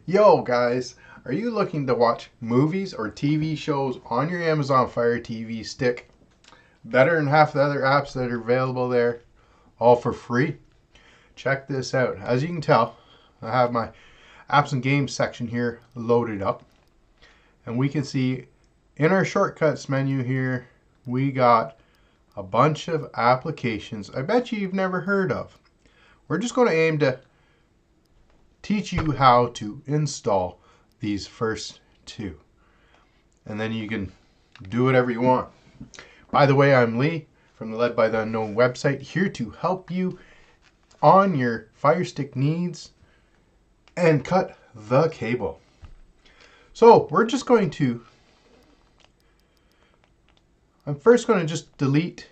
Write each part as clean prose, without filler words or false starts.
Yo guys, are you looking to watch movies or TV shows on your Amazon Fire TV stick better than half the other apps that are available there, all for free? Check this out. As you can tell, I have my apps and games section here loaded up, and we can see in our shortcuts menu here we got a bunch of applications I bet you've never heard of. We're just going to aim to teach you how to install these first two, and then you can do whatever you want. By the way, I'm Lee from the Led by the Unknown website, here to help you on your Fire Stick needs and cut the cable. So I'm first going to just delete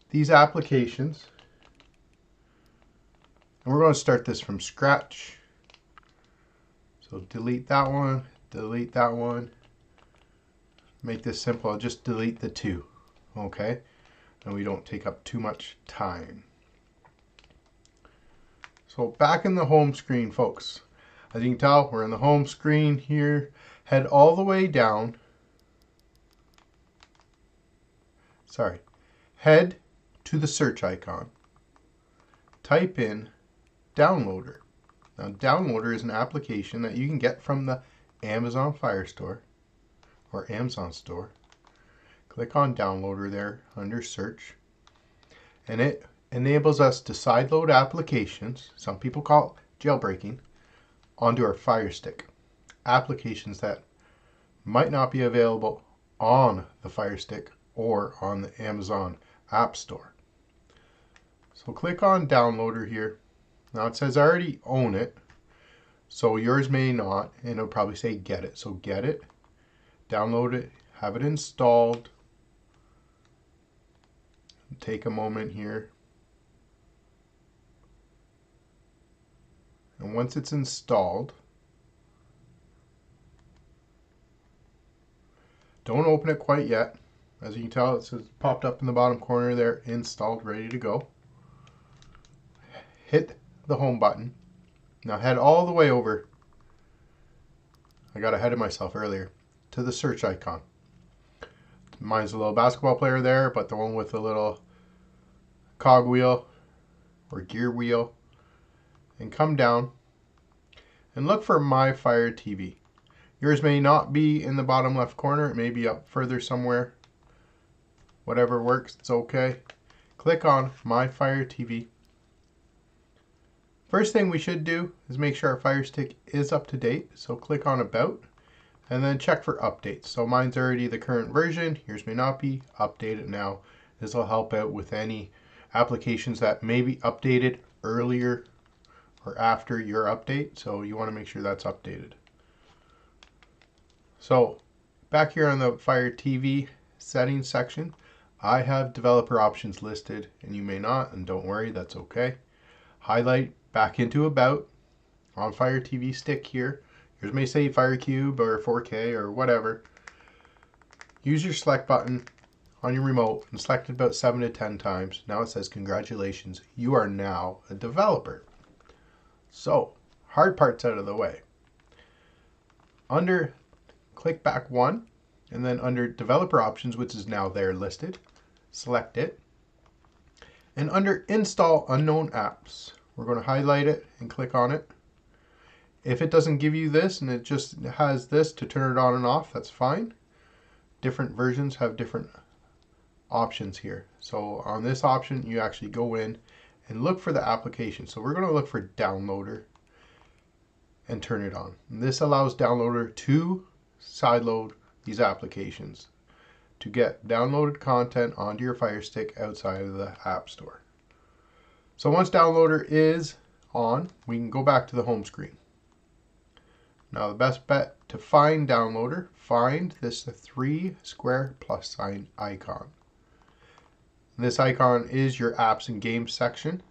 these applications. And we're going to start this from scratch. So delete that one, delete that one. Make this simple, I'll just delete the two, okay? And we don't take up too much time. So back in the home screen, folks. As you can tell, we're in the home screen here. Head all the way down. Head to the search icon. Type in Downloader. Now, Downloader is an application that you can get from the Amazon Fire Store or Amazon Store. Click on Downloader there under Search, and it enables us to sideload applications, some people call it jailbreaking, onto our Fire Stick. Applications that might not be available on the Fire Stick or on the Amazon App Store. So click on Downloader here. Now it says I already own it, so yours may not, and it'll probably say get it. So get it, download it, have it installed. Take a moment here. And once it's installed, don't open it quite yet. As you can tell, it says popped up in the bottom corner there, installed, ready to go. Hit the home button. Now head all the way over, I got ahead of myself earlier, to the search icon. Mine's a little basketball player there, but the one with the little cog wheel or gear wheel. And come down and look for My Fire TV. Yours may not be in the bottom left corner, it may be up further somewhere. Whatever works, it's okay. Click on My Fire TV. First thing we should do is make sure our Fire Stick is up to date. So click on About and then check for updates. So mine's already the current version. Yours may not be. Update it now. This will help out with any applications that may be updated earlier or after your update. So you want to make sure that's updated. So back here on the Fire TV settings section, I have developer options listed, and you may not, and don't worry, that's okay. Highlight back into About on Fire TV Stick here. Yours may say Fire Cube or 4K or whatever. Use your select button on your remote and select it about 7 to 10 times. Now it says congratulations, you are now a developer. So, hard part's out of the way. Click back one, and then under developer options, which is now there listed, select it. And under install unknown apps, we're going to highlight it and click on it. If it doesn't give you this and it just has this to turn it on and off, that's fine. Different versions have different options here. So on this option, you actually go in and look for the application. So we're going to look for Downloader and turn it on. And this allows Downloader to sideload these applications to get downloaded content onto your Fire Stick outside of the App Store. So once Downloader is on, we can go back to the home screen. Now the best bet to find Downloader, find this 3 square plus sign icon. This icon is your apps and games section.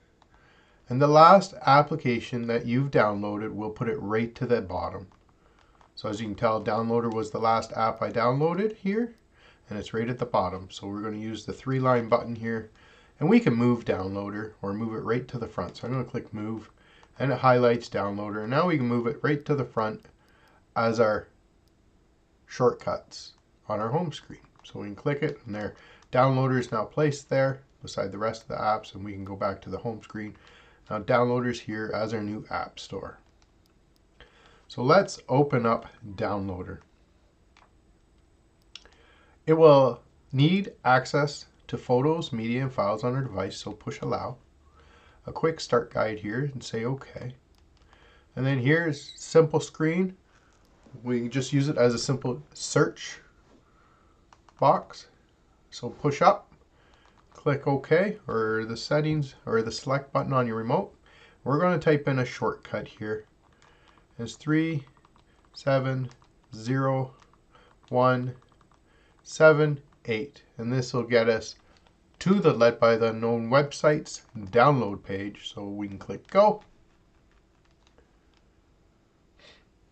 And the last application that you've downloaded, will put it right to the bottom. So as you can tell, Downloader was the last app I downloaded here, and it's right at the bottom. So we're going to use the 3-line button here, and we can move Downloader or move it right to the front. So I'm going to click Move, and it highlights downloader. And now we can move it right to the front as our shortcuts on our home screen. So we can click it, and their downloader is now placed there beside the rest of the apps, and we can go back to the home screen. Now downloader's here as our new app store. So let's open up downloader. It will need access to photos, media, and files on our device, so push allow. A quick start guide here and say OK. And then here's simple screen. We can just use it as a simple search box. So push up, click OK, or the settings or the select button on your remote. We're going to type in a shortcut here. It's 3701778, and this will get us to the Led by the Unknown website's download page. So we can click go.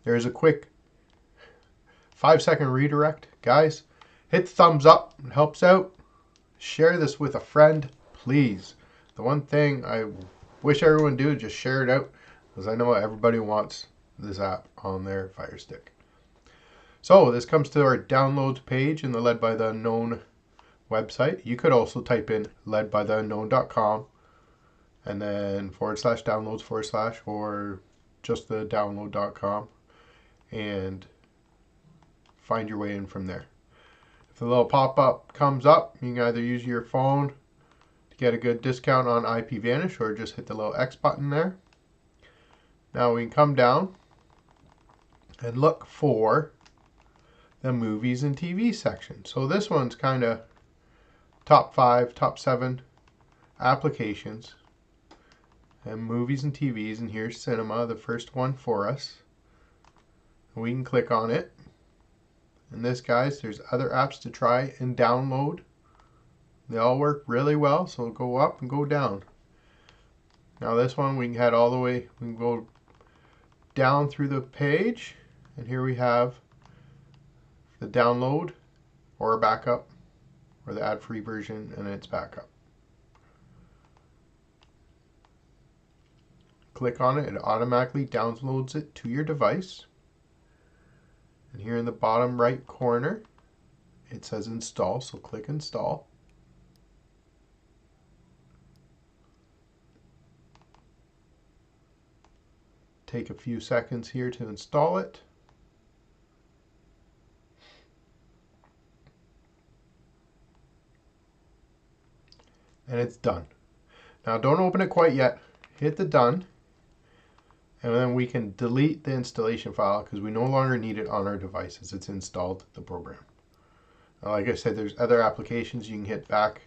There's a quick 5-second redirect. Guys, hit thumbs up, it helps out. Share this with a friend, please. The one thing I wish everyone would do, just share it out, because I know everybody wants this app on their Fire Stick. So this comes to our downloads page in the Led by the Unknown website. You could also type in ledbytheunknown.com and then /downloads/ or just the download.com and find your way in from there. If the little pop-up comes up, you can either use your phone to get a good discount on IPVanish or just hit the little X button there. Now we can come down and look for the movies and TV section. So this one's kind of top 5, top 7 applications and movies and TVs, and here's cinema, the first one for us. We can click on it, and this, guys, there's other apps to try and download. They all work really well, so go up and go down. Now this one we can head all the way, we can go down through the page, and here we have the download or backup, or the ad-free version and its backup. Click on it, it automatically downloads it to your device. And here in the bottom right corner, it says install, so click install. Take a few seconds here to install it. And it's done. Now don't open it quite yet. Hit the done. And then we can delete the installation file because we no longer need it on our device as it's installed the program. Now, like I said, there's other applications. You can hit back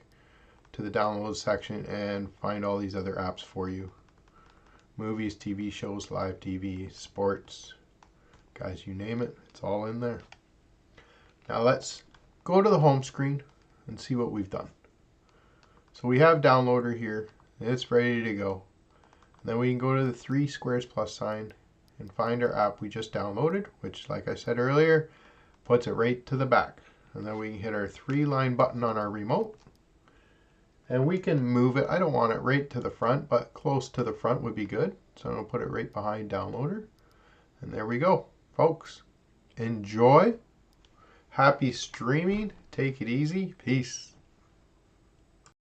to the downloads section and find all these other apps for you. Movies, TV shows, live TV, sports, guys, you name it, it's all in there. Now let's go to the home screen and see what we've done. So we have downloader here, it's ready to go. And then we can go to the 3 squares plus sign and find our app we just downloaded, which, like I said earlier, puts it right to the back. And then we can hit our 3-line button on our remote. And we can move it. I don't want it right to the front, but close to the front would be good. So I'm going to put it right behind downloader. And there we go, folks. Enjoy. Happy streaming. Take it easy. Peace.